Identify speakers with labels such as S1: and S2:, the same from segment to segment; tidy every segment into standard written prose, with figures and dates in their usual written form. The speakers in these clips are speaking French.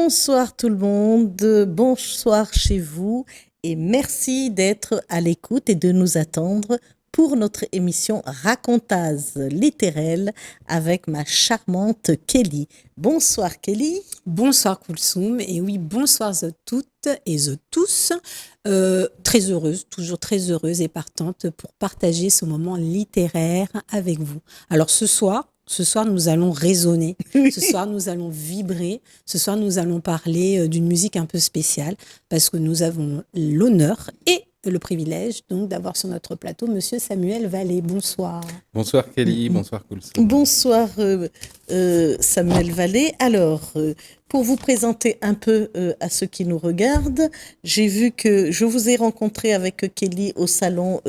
S1: Bonsoir tout le monde, bonsoir chez vous et merci d'être à l'écoute et de nous attendre pour notre émission Racontase littéraire avec ma charmante Kelly. Bonsoir Kelly.
S2: Bonsoir Koulsoum, et oui, bonsoir à toutes et à tous. Très heureuse, toujours très heureuse et partante pour partager ce moment littéraire avec vous. Alors ce soir, nous allons raisonner, ce soir, nous allons vibrer, ce soir, nous allons parler d'une musique un peu spéciale parce que nous avons l'honneur et le privilège donc d'avoir sur notre plateau Monsieur Samuel Vallée. Bonsoir.
S3: Bonsoir Kelly, bonsoir Koulsoum.
S1: Bonsoir Samuel Vallée. Alors, pour vous présenter un peu à ceux qui nous regardent, j'ai vu que je vous ai rencontré avec Kelly au salon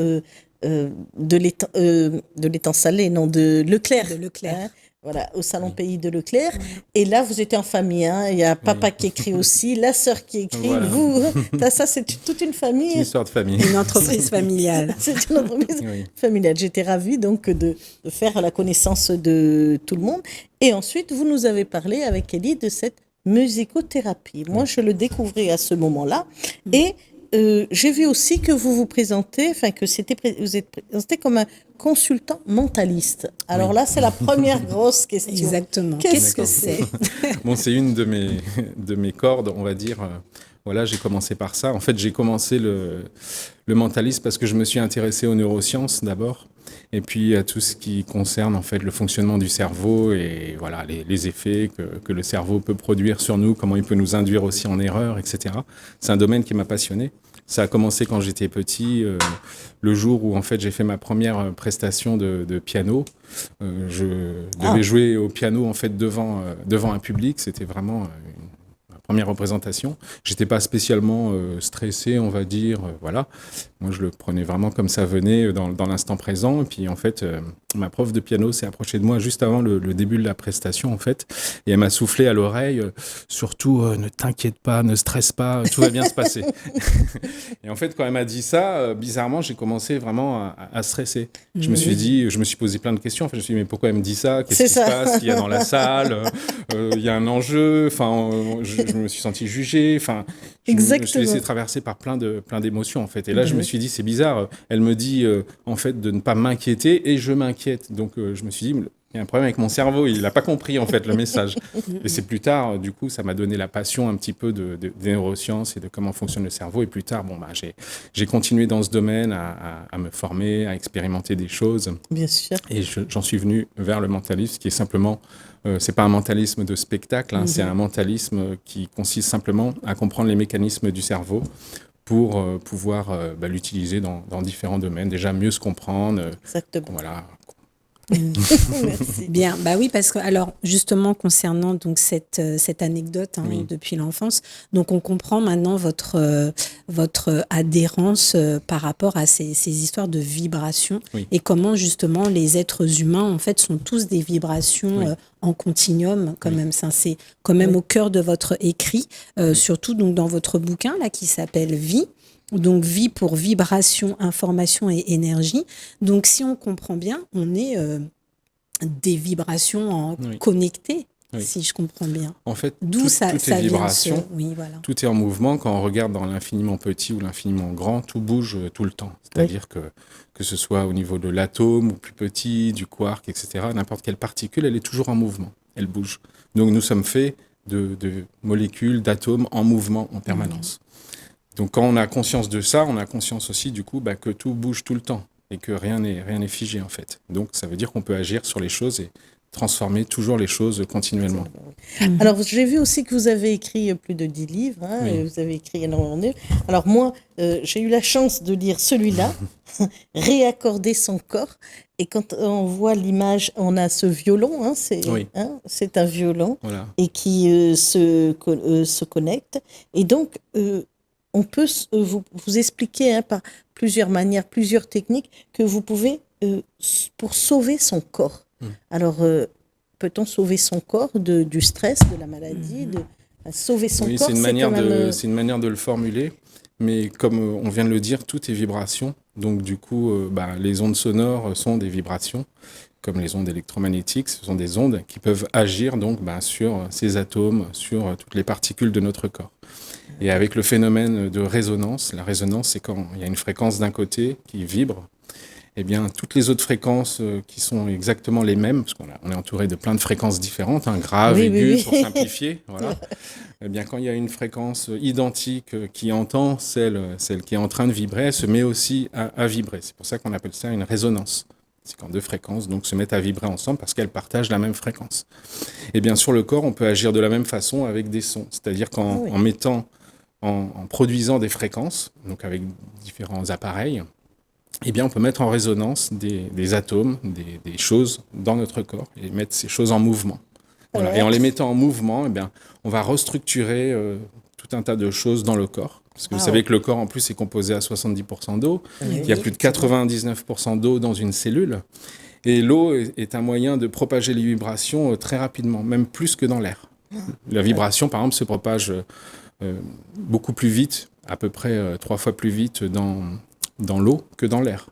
S1: de l'étang salé, non, de Leclerc.
S2: De Leclerc.
S1: Hein, voilà, au salon Pays de Leclerc. Et là, vous étiez en famille. Hein. Il y a papa qui écrit aussi, la sœur qui écrit, voilà. Vous. Ça, c'est toute une famille.
S3: Une histoire de famille.
S2: Une entreprise familiale.
S1: C'est une entreprise familiale. J'étais ravie donc de faire la connaissance de tout le monde. Et ensuite, vous nous avez parlé avec Kelly de cette musicothérapie. Moi, je le découvrais à ce moment-là. Et j'ai vu aussi que vous vous présentez, enfin que vous êtes présenté comme un consultant mentaliste. Alors là, c'est la première grosse question.
S2: Exactement.
S1: Qu'est-ce que c'est?
S3: Bon, c'est une de mes cordes, on va dire. Voilà, j'ai commencé par ça. En fait, j'ai commencé le mentalisme parce que je me suis intéressé aux neurosciences d'abord, et puis à tout ce qui concerne en fait le fonctionnement du cerveau et voilà les effets que le cerveau peut produire sur nous, comment il peut nous induire aussi en erreur, etc. C'est un domaine qui m'a passionné. Ça a commencé quand j'étais petit, le jour où en fait j'ai fait ma première prestation de piano. Je devais jouer au piano en fait devant un public. C'était vraiment ma première représentation. J'étais pas spécialement stressé, on va dire. Voilà. Moi, je le prenais vraiment comme ça venait dans l'instant présent. Et puis en fait, ma prof de piano s'est approchée de moi juste avant le début de la prestation en fait, et elle m'a soufflé à l'oreille surtout ne t'inquiète pas, ne stresse pas, tout va bien se passer. Et en fait, quand elle m'a dit ça, bizarrement, j'ai commencé vraiment à stresser. Je me suis posé plein de questions. Enfin, je me suis dit mais pourquoi elle me dit ça? Qu'est-ce qui se passe? Il y a dans la salle, il y a un enjeu. Enfin, je me suis senti jugé. Enfin, je me suis laissé traverser par plein d'émotions en fait. Et là, je me suis dit c'est bizarre. Elle me dit en fait de ne pas m'inquiéter et je m'inquiète. Donc je me suis dit il y a un problème avec mon cerveau, il n'a pas compris en fait le message. Et c'est plus tard, du coup, ça m'a donné la passion un petit peu des neurosciences et de comment fonctionne le cerveau. Et plus tard, j'ai continué dans ce domaine à me former, à expérimenter des choses.
S1: Bien sûr.
S3: Et j'en suis venu vers le mentalisme, qui est simplement, c'est pas un mentalisme de spectacle, hein, c'est un mentalisme qui consiste simplement à comprendre les mécanismes du cerveau pour pouvoir l'utiliser dans différents domaines. Déjà, mieux se comprendre.
S1: Exactement.
S3: Voilà.
S1: Merci.
S2: Bien, bah oui, parce que alors justement concernant donc cette anecdote depuis l'enfance, donc on comprend maintenant votre adhérence par rapport à ces histoires de vibrations et comment justement les êtres humains en fait sont tous des vibrations en continuum quand même. Ça, c'est quand même au cœur de votre écrit, surtout donc dans votre bouquin là qui s'appelle Vie. Donc vie pour vibration, information et énergie. Donc si on comprend bien, on est des vibrations connectées, si je comprends bien.
S3: En fait,
S2: d'où ça
S3: est vibration,
S2: voilà.
S3: Tout est en mouvement. Quand on regarde dans l'infiniment petit ou l'infiniment grand, tout bouge tout le temps. C'est-à-dire que ce soit au niveau de l'atome ou plus petit, du quark, etc., n'importe quelle particule, elle est toujours en mouvement, elle bouge. Donc nous sommes faits de molécules, d'atomes en mouvement en permanence. Donc quand on a conscience de ça, on a conscience aussi du coup que tout bouge tout le temps et que rien n'est figé en fait. Donc ça veut dire qu'on peut agir sur les choses et transformer toujours les choses continuellement.
S1: Alors j'ai vu aussi que vous avez écrit plus de 10 livres, hein, et vous avez écrit énormément de livres. Alors moi, j'ai eu la chance de lire celui-là, Réaccorder son corps. Et quand on voit l'image, on a ce violon, hein, c'est un violon, et qui se connecte. Et donc on peut vous expliquer par plusieurs manières, plusieurs techniques que vous pouvez pour sauver son corps. Alors, peut-on sauver son corps du stress, de la maladie, sauver son corps?
S3: C'est une manière de le formuler, mais comme on vient de le dire, tout est vibration. Donc du coup, les ondes sonores sont des vibrations. comme les ondes électromagnétiques, ce sont des ondes qui peuvent agir donc sur ces atomes, sur toutes les particules de notre corps. Et avec le phénomène de résonance, la résonance, c'est quand il y a une fréquence d'un côté qui vibre, eh bien, toutes les autres fréquences qui sont exactement les mêmes, parce qu'on est entouré de plein de fréquences différentes, graves, aiguës, pour simplifier, voilà. Eh bien, quand il y a une fréquence identique qui entend celle qui est en train de vibrer, elle se met aussi à vibrer. C'est pour ça qu'on appelle ça une résonance. C'est quand deux fréquences donc, se mettent à vibrer ensemble parce qu'elles partagent la même fréquence. Et bien, sur le corps, on peut agir de la même façon avec des sons. C'est-à-dire en produisant des fréquences, donc avec différents appareils, eh bien, on peut mettre en résonance des atomes, des choses dans notre corps et mettre ces choses en mouvement. Voilà. Et en les mettant en mouvement, eh bien, on va restructurer tout un tas de choses dans le corps. Parce que vous savez que le corps, en plus, est composé à 70% d'eau. Il y a plus de 99% d'eau dans une cellule. Et l'eau est un moyen de propager les vibrations très rapidement, même plus que dans l'air. La vibration, par exemple, se propage beaucoup plus vite, à peu près 3 fois plus vite dans l'eau que dans l'air.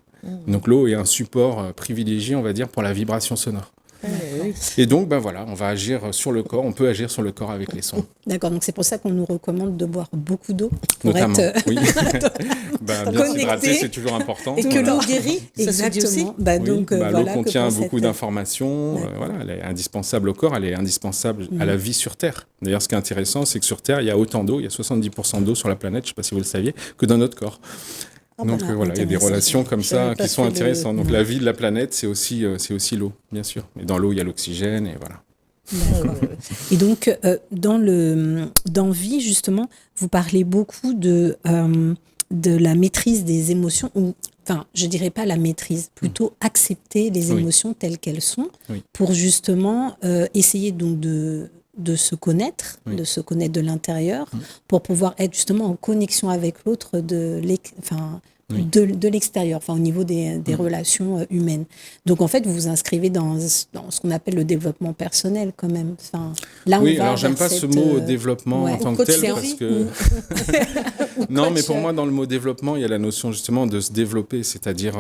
S3: Donc l'eau est un support privilégié, on va dire, pour la vibration sonore. Et donc, voilà, on va agir sur le corps, on peut agir sur le corps avec les sons.
S2: D'accord, donc c'est pour ça qu'on nous recommande de boire beaucoup d'eau.
S3: Notamment, oui. Bien
S2: Connecté.
S3: s'hydrater, c'est toujours important.
S1: Et que l'eau guérit, ça se dit aussi.
S3: L'eau contient beaucoup d'informations, elle est indispensable au corps, elle est indispensable à la vie sur Terre. D'ailleurs, ce qui est intéressant, c'est que sur Terre, il y a autant d'eau, il y a 70% d'eau sur la planète, je ne sais pas si vous le saviez, que dans notre corps. Donc il y a des relations comme ça qui sont intéressantes. Donc la vie de la planète, c'est aussi l'eau, bien sûr. Et dans l'eau, il y a l'oxygène et voilà.
S2: Et donc, dans Vie, justement, vous parlez beaucoup de la maîtrise des émotions, enfin, je dirais pas la maîtrise, plutôt accepter les émotions telles qu'elles sont, pour justement essayer donc de se connaître, de se connaître de l'intérieur, pour pouvoir être justement en connexion avec l'autre de l'extérieur, enfin au niveau des relations humaines. Donc en fait, vous vous inscrivez dans ce qu'on appelle le développement personnel quand même. Enfin, là,
S3: alors j'aime pas ce mot développement en tant que tel, parce que... Non, mais pour moi, dans le mot développement, il y a la notion justement de se développer, c'est-à-dire...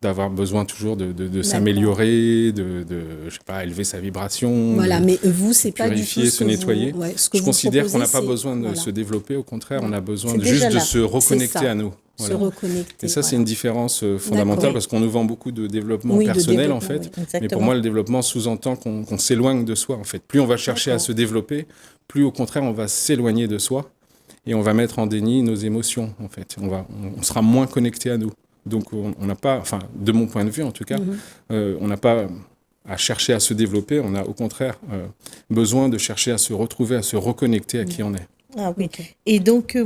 S3: d'avoir besoin toujours de s'améliorer, je sais pas, élever sa vibration,
S2: voilà, mais vous, c'est pas du tout
S3: purifier, se nettoyer. Je considère qu'on n'a pas besoin de se développer, au contraire, on a besoin juste de se reconnecter à nous. Voilà.
S2: Se reconnecter.
S3: Et ça, c'est une différence fondamentale parce qu'on nous vend beaucoup de développement personnel, en fait. Mais pour moi, le développement sous-entend qu'on s'éloigne de soi, en fait. Plus on va chercher à se développer, plus au contraire, on va s'éloigner de soi et on va mettre en déni nos émotions, en fait. On sera moins connecté à nous. Donc, on n'a pas, enfin, de mon point de vue en tout cas, on n'a pas à chercher à se développer, on a au contraire besoin de chercher à se retrouver, à se reconnecter à qui on est.
S1: Ah oui. Et donc,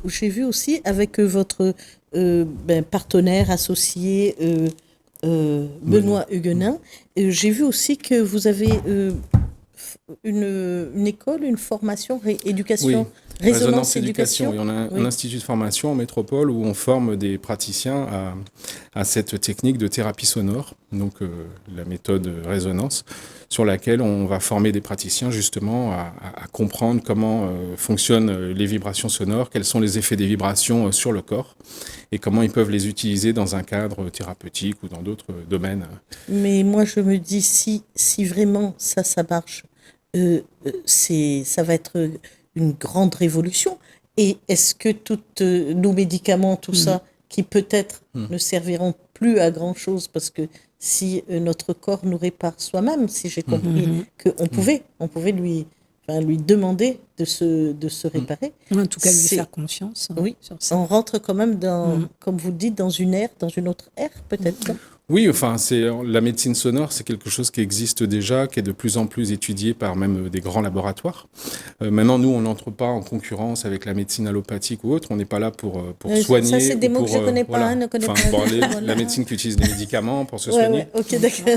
S1: j'ai vu aussi avec votre partenaire associé Benoît Huguenin, j'ai vu aussi que vous avez une école, une formation, éducation.
S3: Résonance éducation. Et on a un institut de formation en métropole où on forme des praticiens à cette technique de thérapie sonore, donc la méthode résonance, sur laquelle on va former des praticiens justement à comprendre comment fonctionnent les vibrations sonores, quels sont les effets des vibrations sur le corps et comment ils peuvent les utiliser dans un cadre thérapeutique ou dans d'autres domaines. Mais
S1: moi, je me dis, si vraiment ça marche, ça va être une grande révolution. Et est-ce que tous nos médicaments, tout ça, qui peut-être ne serviront plus à grand-chose, parce que si notre corps nous répare soi-même, si j'ai compris qu'on pouvait lui demander de se réparer.
S2: En tout cas, lui faire confiance.
S1: Oui, on rentre quand même comme vous le dites, dans une autre ère, peut-être.
S3: Oui, enfin, la médecine sonore, c'est quelque chose qui existe déjà, qui est de plus en plus étudié par même des grands laboratoires. Maintenant, nous, on n'entre pas en concurrence avec la médecine allopathique ou autre. On n'est pas là pour soigner. Ça,
S1: c'est des mots que je ne connais pas.
S3: La médecine qui utilise des médicaments pour se soigner.
S1: Ok, d'accord.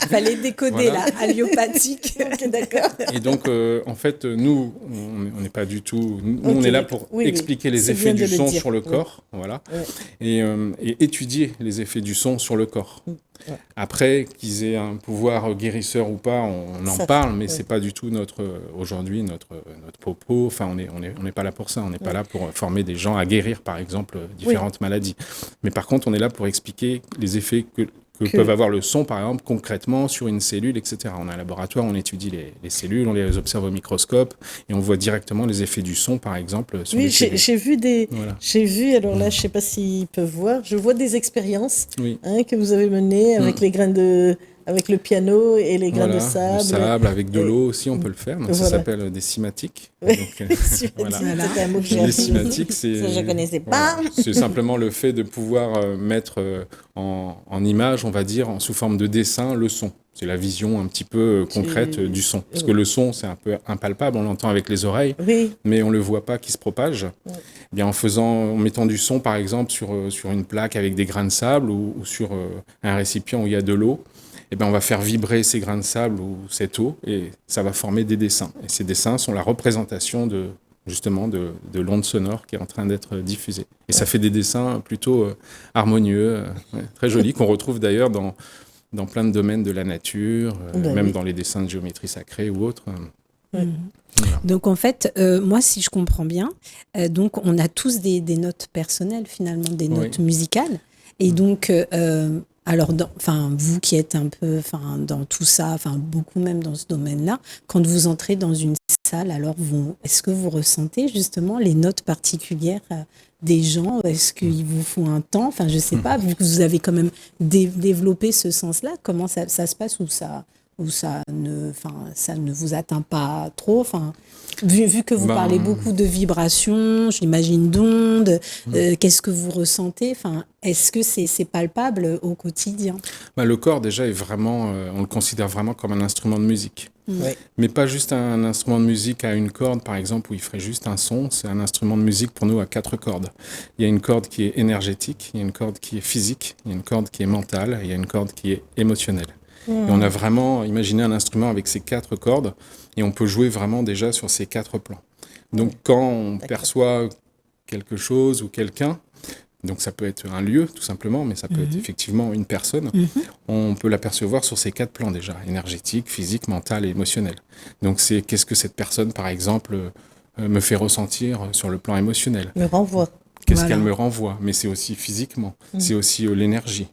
S2: Fallait décoder, là, allopathique.
S1: Ok, d'accord.
S3: Et donc, en fait, nous, on n'est pas du tout... Nous, on est là pour expliquer les effets du son sur le corps, voilà, et étudier les effets du son sur le corps. Après, qu'ils aient un pouvoir guérisseur ou pas, on en parle, mais c'est pas du tout aujourd'hui notre propos. Enfin, on n'est pas là pour ça. On n'est pas là pour former des gens à guérir, par exemple, différentes maladies. Mais par contre, on est là pour expliquer les effets que peuvent avoir le son, par exemple, concrètement sur une cellule, etc. On a un laboratoire, on étudie les cellules, on les observe au microscope et on voit directement les effets du son, par exemple, sur les cellules.
S1: J'ai vu, alors là, je ne sais pas s'ils peuvent voir, je vois des expériences
S3: Oui.
S1: que vous avez menées avec les grains avec le piano et les grains de sable.
S3: Le sable, avec de l'eau aussi, on peut le faire. Donc, ça s'appelle des cymatiques.
S1: Oui,
S3: Donc,
S1: voilà. C'était un mot que j'ai
S3: les cymatiques, c'est...
S1: Ça, je ne connaissais pas.
S3: Voilà. C'est simplement le fait de pouvoir mettre en image, on va dire, sous forme de dessin, le son. C'est la vision un petit peu concrète du son. Parce que le son, c'est un peu impalpable, on l'entend avec les oreilles, mais on ne le voit pas qui se propage. Oui. Eh bien, en mettant du son, par exemple, sur une plaque avec des grains de sable ou sur un récipient où il y a de l'eau, eh bien, on va faire vibrer ces grains de sable ou cette eau et ça va former des dessins. Et ces dessins sont la représentation de l'onde sonore qui est en train d'être diffusée. Et ça fait des dessins plutôt harmonieux, très jolis, qu'on retrouve d'ailleurs dans plein de domaines de la nature, même dans les dessins de géométrie sacrée ou autres.
S2: Voilà. Donc en fait, moi si je comprends bien, donc on a tous des notes personnelles finalement, des notes musicales. Et donc, alors, vous qui êtes un peu dans tout ça, beaucoup même dans ce domaine-là, quand vous entrez dans une salle, alors est-ce que vous ressentez justement les notes particulières des gens? Est-ce qu'il vous faut un temps? Enfin, je ne sais pas, vu que vous avez quand même développé ce sens-là, comment ça se passe ou ça ne vous atteint pas trop, vu que vous parlez beaucoup de vibrations, j'imagine d'ondes, qu'est-ce que vous ressentez, est-ce que c'est palpable au quotidien?
S3: Le corps déjà est vraiment, on le considère vraiment comme un instrument de musique, mais pas juste un instrument de musique à une corde par exemple où il ferait juste un son, c'est un instrument de musique pour nous à 4 cordes. Il y a une corde qui est énergétique, il y a une corde qui est physique, il y a une corde qui est mentale, il y a une corde qui est émotionnelle. Et on a vraiment imaginé un instrument avec ces 4 cordes et on peut jouer vraiment déjà sur ces 4 plans. Donc quand on perçoit quelque chose ou quelqu'un, donc ça peut être un lieu tout simplement, mais ça peut être effectivement une personne, on peut l'apercevoir sur ces 4 plans déjà, énergétique, physique, mental et émotionnel. Donc c'est qu'est-ce que cette personne par exemple me fait ressentir sur le plan émotionnel.
S1: Me renvoie.
S3: Qu'est-ce qu'elle me renvoie, mais c'est aussi physiquement, c'est aussi l'énergie.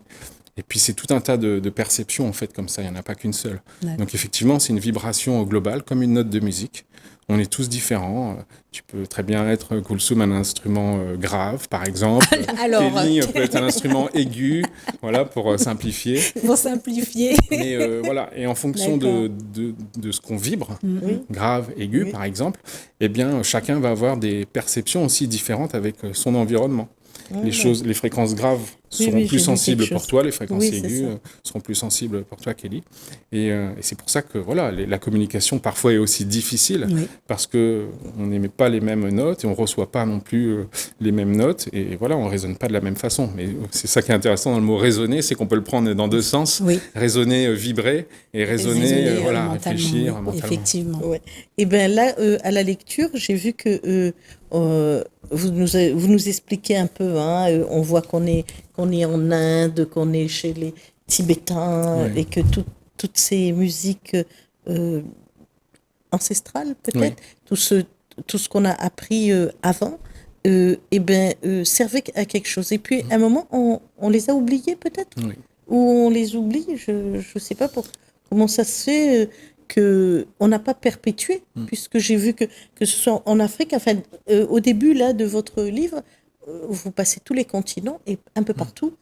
S3: Et puis, c'est tout un tas de perceptions, en fait, comme ça. Il n'y en a pas qu'une seule. Donc, effectivement, c'est une vibration globale, comme une note de musique. On est tous différents. Tu peux très bien être, Koulsoum, un instrument grave, par exemple.
S2: Alors,
S3: Kelly peut être un instrument aigu, voilà, pour simplifier.
S2: Pour simplifier.
S3: Mais voilà, et en fonction de ce qu'on vibre, grave, aigu, par exemple, eh bien, chacun va avoir des perceptions aussi différentes avec son environnement. Les fréquences graves seront plus sensibles pour toi, les fréquences aiguës seront plus sensibles pour toi, Kelly. Et c'est pour ça que voilà, la communication parfois est aussi difficile parce qu'on n'émet pas les mêmes notes et on ne reçoit pas non plus les mêmes notes. Et voilà, on ne résonne pas de la même façon. Mais c'est ça qui est intéressant dans le mot résonner, c'est qu'on peut le prendre dans 2 sens. Résonner, vibrer et résonner, réfléchir mentalement.
S2: Effectivement.
S1: Et bien là, à la lecture, j'ai vu que vous nous expliquez un peu, on voit qu'on est en Inde, qu'on est chez les Tibétains et que toutes ces musiques ancestrales peut-être, tout ce qu'on a appris avant, servait à quelque chose. Et puis à un moment, on les a oubliés peut-être, ou on les oublie, je ne sais pas comment ça se fait qu'on n'a pas perpétué, puisque j'ai vu que ce soit en Afrique, au début là, de votre livre, vous passez tous les continents et un peu partout,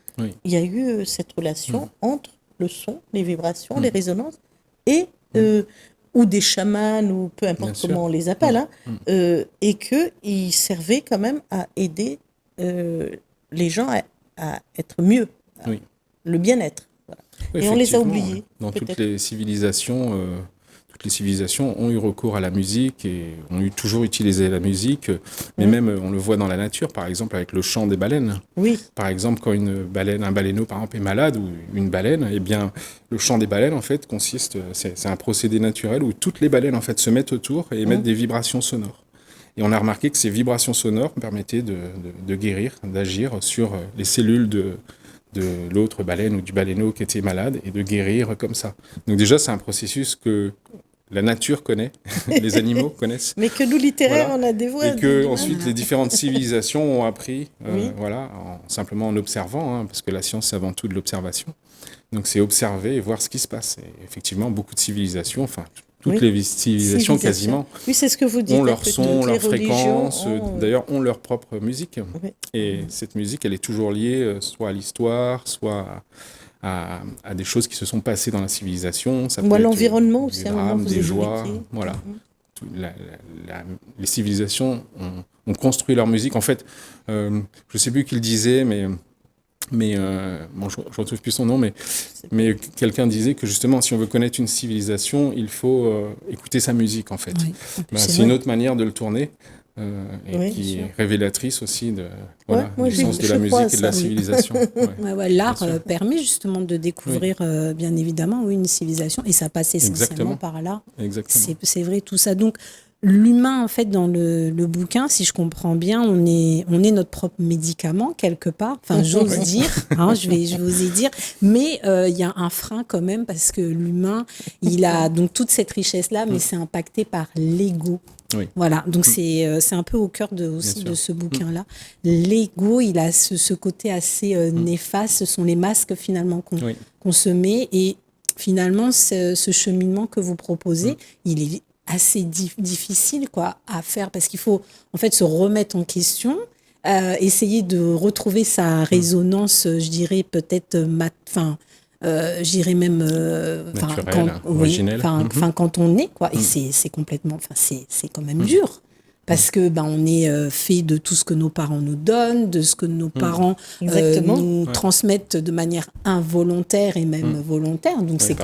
S1: il y a eu cette relation entre le son, les vibrations, les résonances, et ou des chamans, ou peu importe comment on les appelle, et qu'ils servaient quand même à aider les gens à être mieux, le bien-être. Voilà. Et on les a oubliés.
S3: Dans toutes les civilisations ont eu recours à la musique et ont toujours utilisé la musique, mais même on le voit dans la nature, par exemple avec le chant des baleines. Par exemple, quand un baleineau par exemple est malade ou une baleine, eh bien le chant des baleines en fait c'est un procédé naturel où toutes les baleines en fait se mettent autour et émettent des vibrations sonores. Et on a remarqué que ces vibrations sonores permettaient de guérir, d'agir sur les cellules de l'autre baleine ou du baleineau qui était malade et de guérir comme ça. Donc déjà, c'est un processus la nature connaît, les animaux connaissent.
S1: Mais que nous, littéraires,
S3: Voilà.
S1: on a des voix.
S3: Et que ensuite les différentes civilisations ont appris,
S1: Oui.
S3: voilà, simplement en observant, hein, parce que la science c'est avant tout de l'observation. Donc c'est observer et voir ce qui se passe. Et effectivement, beaucoup de civilisations, enfin toutes
S1: Oui.
S3: les civilisations quasiment,
S1: Oui, c'est ce que vous dites.
S3: ont leur
S1: que
S3: son,
S1: toutes les
S3: leur fréquence,
S1: religions ont-
S3: d'ailleurs ont leur propre musique.
S1: Oui.
S3: Et cette musique, elle est toujours liée soit à l'histoire, soit à des choses qui se sont passées dans la civilisation. Ça
S1: Ou
S3: peut
S1: à
S3: être
S1: l'environnement
S3: des
S1: aussi, à un moment,
S3: drames,
S1: vous
S3: des
S1: avez
S3: joies,
S1: écrit.
S3: voilà. Les civilisations ont construit leur musique. En fait, je ne sais plus qui le disait, mais bon, je ne retrouve plus son nom, mais quelqu'un disait que justement, si on veut connaître une civilisation, il faut écouter sa musique, en fait.
S2: Oui.
S3: C'est une autre manière de le tourner, et
S1: Oui,
S3: qui
S1: sûr.
S3: est révélatrice aussi de, voilà,
S1: moi,
S3: du
S1: je-
S3: sens de
S1: je
S3: la
S1: crois à
S3: musique et de la
S1: ça, oui.
S3: civilisation. Ouais.
S2: Ouais, ouais, l'art
S3: Bien sûr.
S2: permet justement de découvrir, bien évidemment, oui, une civilisation, et ça passe essentiellement
S3: Exactement.
S2: par là.
S3: Exactement.
S2: C'est vrai tout ça. Donc, l'humain, en fait, dans le bouquin, si je comprends bien, on est notre propre médicament, quelque part. Enfin, j'ose dire, hein, je vais oser dire. Mais il y a un frein quand même, parce que l'humain, il a donc toute cette richesse-là, mais c'est impacté par l'ego.
S3: Oui.
S2: Voilà, donc c'est un peu au cœur aussi de ce bouquin-là. L'ego, il a ce côté assez néfaste. Ce sont les masques, finalement, qu'on se met. Et finalement, ce cheminement que vous proposez, il est assez difficile à faire, parce qu'il faut en fait se remettre en question, essayer de retrouver sa résonance, je dirais peut-être je dirais même
S3: Naturelle, originelle.
S2: quand on est et c'est complètement, c'est quand même dur, parce que on est fait de tout ce que nos parents nous donnent, de ce que nos parents nous transmettent de manière involontaire et même volontaire. Donc c'est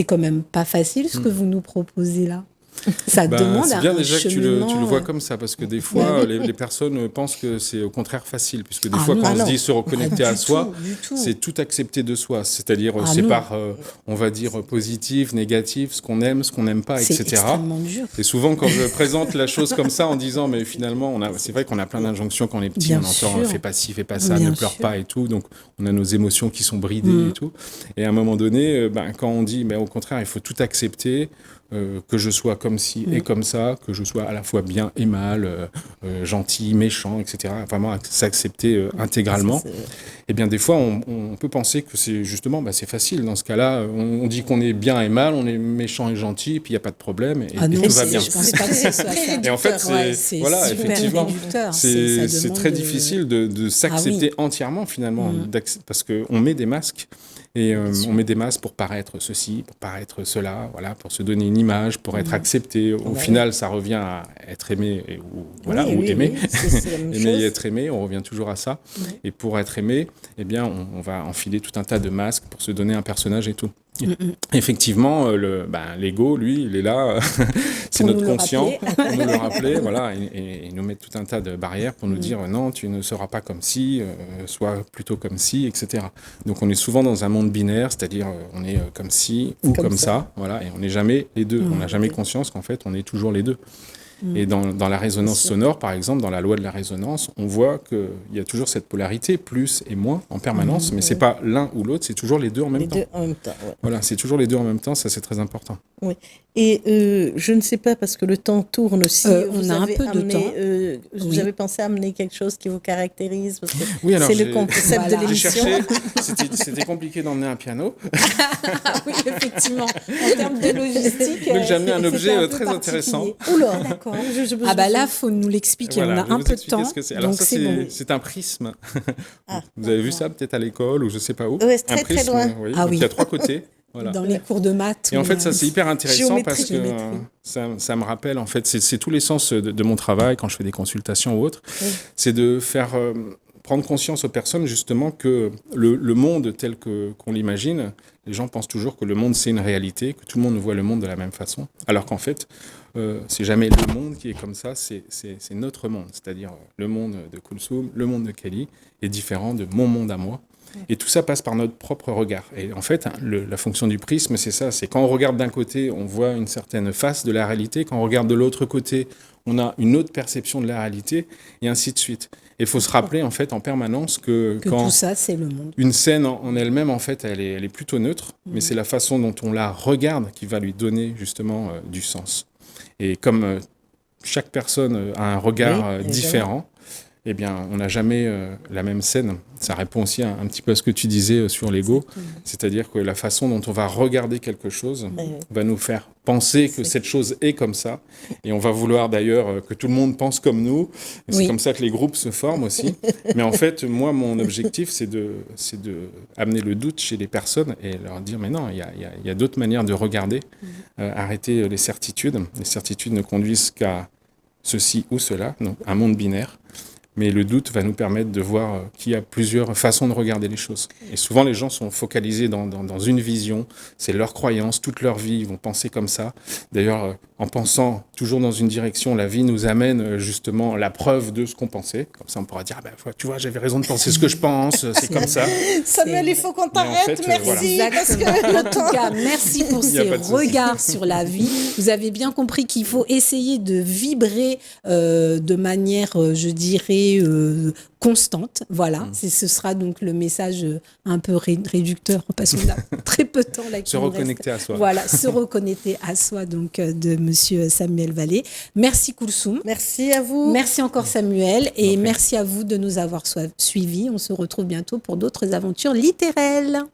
S2: quand même pas facile ce que vous nous proposez là. Ça demande
S3: c'est bien
S2: un
S3: déjà que tu
S2: cheminement,
S3: le vois comme ça, parce que des fois, les personnes pensent que c'est au contraire facile, puisque des fois,
S2: non,
S3: quand on
S2: non.
S3: se dit se reconnecter
S2: Ah,
S3: à
S2: du
S3: soi,
S2: tout, du tout.
S3: c'est tout accepter de soi. C'est-à-dire,
S2: Ah,
S3: c'est
S2: non.
S3: par, on va dire, positif, négatif, ce qu'on aime, ce qu'on n'aime pas,
S2: C'est
S3: etc.
S2: extrêmement dur.
S3: Et souvent, quand je présente la chose comme ça, en disant, mais finalement, c'est vrai qu'on a plein d'injonctions quand on est petit,
S2: Bien
S3: on entend,
S2: sûr.
S3: fais pas ci, fais pas ça,
S2: Bien
S3: ne pleure
S2: sûr.
S3: pas et tout. Donc, on a nos émotions qui sont bridées et tout. Et à un moment donné, quand on dit, mais au contraire, il faut tout accepter, que je sois comme ci et comme ça, que je sois à la fois bien et mal, gentil, méchant, etc. Vraiment s'accepter intégralement. Et bien des fois, on peut penser que c'est justement, c'est facile. Dans ce cas-là, on dit qu'on est bien et mal, on est méchant et gentil, et puis il n'y a pas de problème, et
S2: Ah non,
S3: tout va bien.
S2: je pense pas que ce soit ça.
S3: Et en fait,
S2: c'est
S3: voilà,
S2: super
S3: effectivement,
S2: réducteur.
S3: c'est
S2: Ça demande
S3: très difficile de s'accepter entièrement finalement, parce qu'on met des masques. Et on met des masques pour paraître ceci, pour paraître cela, voilà, pour se donner une image, pour être accepté. Au final, ça revient à être aimé ou aimer.
S1: C'est la même
S3: Aimer
S1: chose.
S3: et être aimé, on revient toujours à ça. Et pour être aimé, eh bien, on va enfiler tout un tas de masques pour se donner un personnage et tout. Effectivement, l'ego, lui, il est là, c'est
S2: Pour
S3: notre
S2: nous le
S3: conscient,
S2: rappeler.
S3: pour nous le rappeler, voilà, et il nous met tout un tas de barrières pour nous dire non, tu ne seras pas comme ci, sois plutôt comme ci, etc. Donc on est souvent dans un monde binaire, c'est-à-dire on est comme ci ou comme ça, voilà, et on n'est jamais les deux. On n'a jamais conscience qu'en fait on est toujours les deux. Et dans la résonance sonore, par exemple, dans la loi de la résonance, on voit qu'il y a toujours cette polarité, plus et moins, en permanence, mais c'est pas l'un ou l'autre, c'est toujours les deux en même
S1: Les
S3: temps.
S1: deux en même temps, ouais.
S3: Voilà, c'est toujours les deux en même temps, ça c'est très important.
S1: Oui. Et je ne sais pas, parce que le temps tourne aussi.
S2: On a un peu de temps.
S1: Vous avez pensé à amener quelque chose qui vous caractérise, parce que
S3: Oui, alors
S1: c'est le
S3: j'ai-
S1: concept
S2: Voilà.
S1: de
S3: J'ai
S1: l'émission.
S3: cherché, c'était compliqué d'emmener un piano.
S2: Oui, effectivement. En termes de logistique.
S3: Donc j'ai amené un
S2: c'était
S3: objet
S2: peu
S3: très intéressant.
S2: particulier.
S1: Oula,
S2: D'accord.
S1: Je
S2: Ah bah là, faut nous l'expliquer.
S3: Voilà,
S2: On
S3: je
S2: a
S3: vais
S2: un
S3: vous
S2: peu de
S3: expliquer
S2: temps.
S3: ce que c'est. Alors
S2: Donc
S3: ça,
S2: c'est bon.
S3: c'est un prisme.
S1: Ah,
S3: Vous avez vu ça peut-être à l'école ou je sais pas où.
S1: Ouais, c'est
S3: Un
S1: très, très
S3: prisme,
S1: loin.
S3: oui.
S2: Ah
S3: Donc,
S2: oui.
S3: il y a 3 côtés. Voilà.
S2: Dans les cours de maths.
S3: Et en
S2: on
S3: fait,
S2: a-
S3: ça, c'est hyper intéressant
S1: Géométrie,
S3: parce que
S1: géométrie.
S3: ça me rappelle, en fait, c'est tous les sens de mon travail quand je fais des consultations ou autres. C'est de faire prendre conscience aux personnes, justement, que le monde tel qu'on l'imagine, les gens pensent toujours que le monde, c'est une réalité, que tout le monde voit le monde de la même façon. Alors qu'en fait, c'est jamais le monde qui est comme ça, c'est notre monde. C'est-à-dire le monde de Kulsum, le monde de Kelly est différent de mon monde à moi. Et tout ça passe par notre propre regard. Et en fait, la fonction du prisme, c'est ça. C'est quand on regarde d'un côté, on voit une certaine face de la réalité. Quand on regarde de l'autre côté, on a une autre perception de la réalité, et ainsi de suite. il faut se rappeler en fait en permanence que quand
S2: tout ça, c'est le monde.
S3: une scène en elle-même, en fait, elle est plutôt neutre, mais c'est la façon dont on la regarde qui va lui donner justement du sens. Et comme chaque personne a un regard différent, eh bien, on n'a jamais la même scène. Ça répond aussi un petit peu à ce que tu disais sur l'ego. C'est-à-dire que la façon dont on va regarder quelque chose va nous faire penser que cette chose est comme ça. Et on va vouloir d'ailleurs que tout le monde pense comme nous. Et c'est comme ça que les groupes se forment aussi. Mais en fait, moi, mon objectif, c'est de amener le doute chez les personnes et leur dire, mais non, il y a d'autres manières de regarder. Arrêter les certitudes. Les certitudes ne conduisent qu'à ceci ou cela, donc un monde binaire. Mais le doute va nous permettre de voir qu'il y a plusieurs façons de regarder les choses. Et souvent, les gens sont focalisés dans une vision. C'est leur croyance, toute leur vie, ils vont penser comme ça. D'ailleurs, en pensant toujours dans une direction, la vie nous amène justement la preuve de ce qu'on pensait. Comme ça, on pourra dire, ah ben, tu vois, j'avais raison de penser ce que je pense, c'est comme ça.
S1: Samuel, il faut qu'on t'arrête, en fait, merci. Parce que...
S2: En tout cas, merci pour ces regards sur la vie. Vous avez bien compris qu'il faut essayer de vibrer de manière, je dirais, constante. Voilà, ce sera donc le message un peu réducteur parce qu'on a très peu de temps là.
S3: Se reconnecter à soi.
S2: Voilà, se reconnecter à soi donc de Monsieur Samuel Vallée. Merci Koulsoum.
S1: Merci à vous.
S2: Merci encore Samuel et merci à vous de nous avoir suivis. On se retrouve bientôt pour d'autres aventures littéraires.